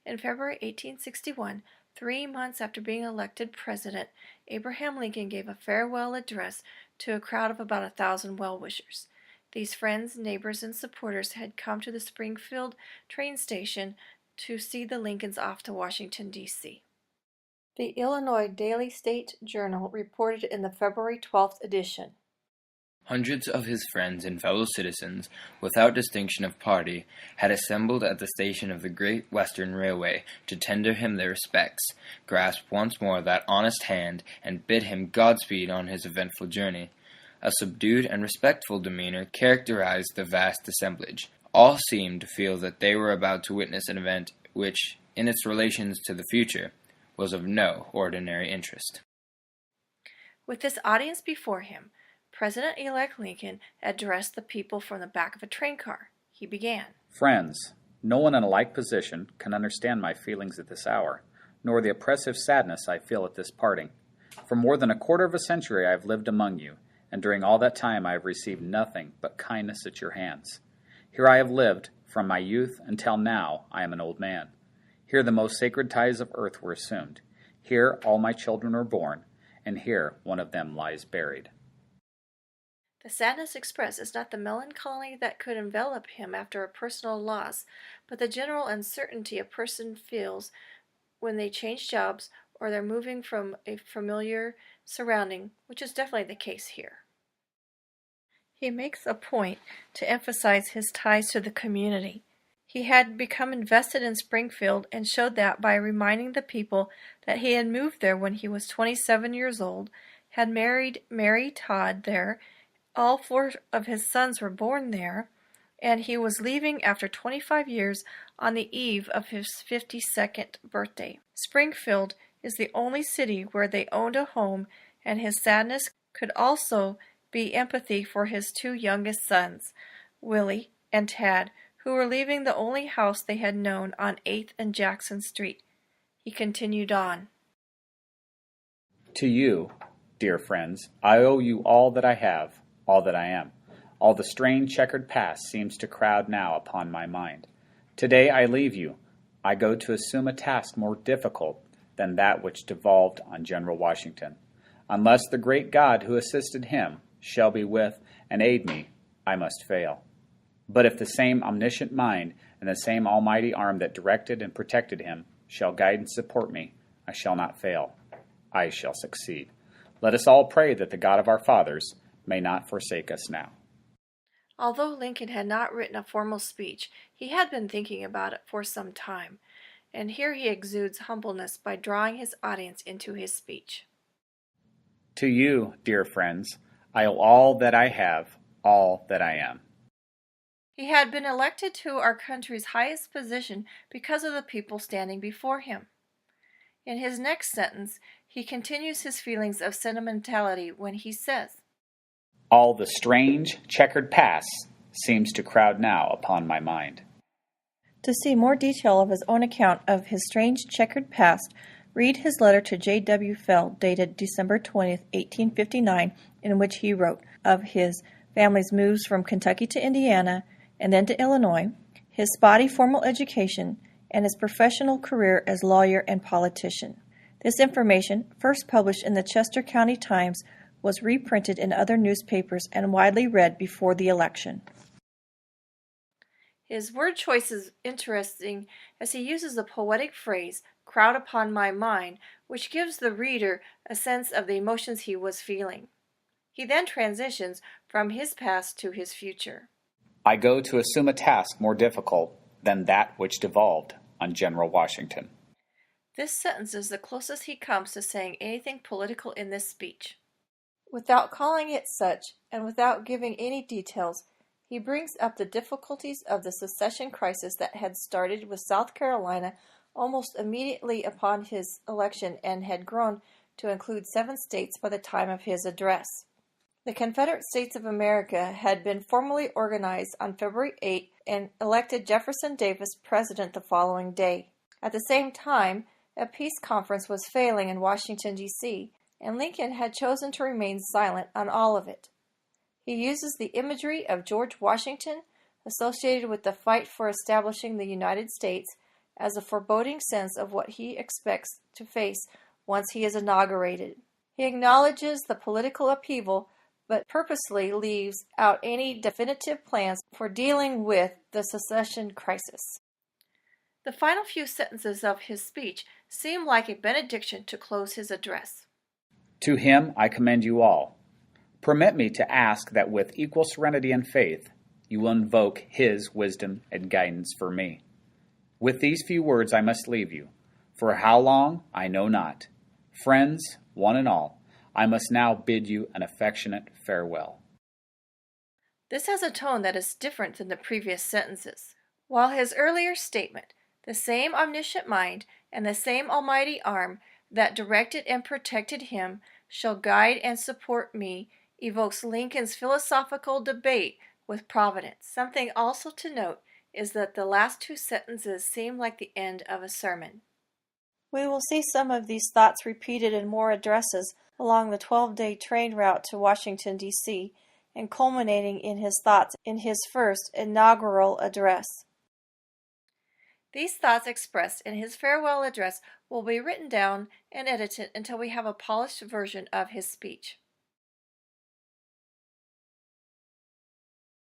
In February 1861, 3 months after being elected president, Abraham Lincoln gave a farewell address to a crowd of about 1,000 well-wishers. These friends, neighbors, and supporters had come to the Springfield train station to see the Lincolns off to Washington, D.C. The Illinois Daily State Journal reported in the February 12th edition, Hundreds of his friends and fellow citizens, without distinction of party, had assembled at the station of the Great Western Railway to tender him their respects, grasp once more that honest hand, and bid him Godspeed on his eventful journey. A subdued and respectful demeanor characterized the vast assemblage. All seemed to feel that they were about to witness an event which, in its relations to the future, was of no ordinary interest. With this audience before him, President-elect Lincoln addressed the people from the back of a train car. He began, Friends, no one in a like position can understand my feelings at this hour, nor the oppressive sadness I feel at this parting. For more than a quarter of a century I have lived among you, and during all that time I have received nothing but kindness at your hands. Here I have lived, from my youth until now I am an old man. Here the most sacred ties of earth were assumed. Here all my children were born, and here one of them lies buried. The sadness expressed is not the melancholy that could envelop him after a personal loss, but the general uncertainty a person feels when they change jobs or they're moving from a familiar surrounding, which is definitely the case here. He makes a point to emphasize his ties to the community. He had become invested in Springfield and showed that by reminding the people that he had moved there when he was 27 years old, had married Mary Todd there, all 4 of his sons were born there, and he was leaving after 25 years on the eve of his 52nd birthday. Springfield is the only city where they owned a home, and his sadness could also be empathy for his 2 youngest sons, Willie and Tad, who were leaving the only house they had known on 8th and Jackson Street. He continued on. To you, dear friends, I owe you all that I have, all that I am. All the strange checkered past seems to crowd now upon my mind. Today I leave you. I go to assume a task more difficult than that which devolved on General Washington. Unless the great God who assisted him shall be with and aid me, I must fail. But if the same omniscient mind and the same almighty arm that directed and protected him shall guide and support me, I shall not fail. I shall succeed. Let us all pray that the God of our fathers may not forsake us now. Although Lincoln had not written a formal speech, he had been thinking about it for some time, and here he exudes humbleness by drawing his audience into his speech. To you, dear friends, I owe all that I have, all that I am. He had been elected to our country's highest position because of the people standing before him. In his next sentence, he continues his feelings of sentimentality when he says, All the strange, checkered past seems to crowd now upon my mind. To see more detail of his own account of his strange checkered past, read his letter to J.W. Fell, dated December 20th, 1859, in which he wrote of his family's moves from Kentucky to Indiana and then to Illinois, his spotty formal education, and his professional career as lawyer and politician. This information, first published in the Chester County Times, was reprinted in other newspapers and widely read before the election. His word choice is interesting as he uses the poetic phrase, crowd upon my mind, which gives the reader a sense of the emotions he was feeling. He then transitions from his past to his future. I go to assume a task more difficult than that which devolved on General Washington. This sentence is the closest he comes to saying anything political in this speech. Without calling it such, and without giving any details, he brings up the difficulties of the secession crisis that had started with South Carolina almost immediately upon his election and had grown to include 7 states by the time of his address. The Confederate States of America had been formally organized on February 8 and elected Jefferson Davis president the following day. At the same time, a peace conference was failing in Washington, D.C., and Lincoln had chosen to remain silent on all of it. He uses the imagery of George Washington associated with the fight for establishing the United States as a foreboding sense of what he expects to face once he is inaugurated. He acknowledges the political upheaval, but purposely leaves out any definitive plans for dealing with the secession crisis. The final few sentences of his speech seem like a benediction to close his address. To him I commend you all. Permit me to ask that with equal serenity and faith, you will invoke his wisdom and guidance for me. With these few words I must leave you. For how long, I know not. Friends, one and all, I must now bid you an affectionate farewell. This has a tone that is different than the previous sentences. While his earlier statement, the same omniscient mind and the same almighty arm that directed and protected him shall guide and support me, evokes Lincoln's philosophical debate with Providence. Something also to note is that the last two sentences seem like the end of a sermon. We will see some of these thoughts repeated in more addresses along the 12-day train route to Washington, D.C., and culminating in his thoughts in his first inaugural address. These thoughts expressed in his farewell address will be written down and edited until we have a polished version of his speech.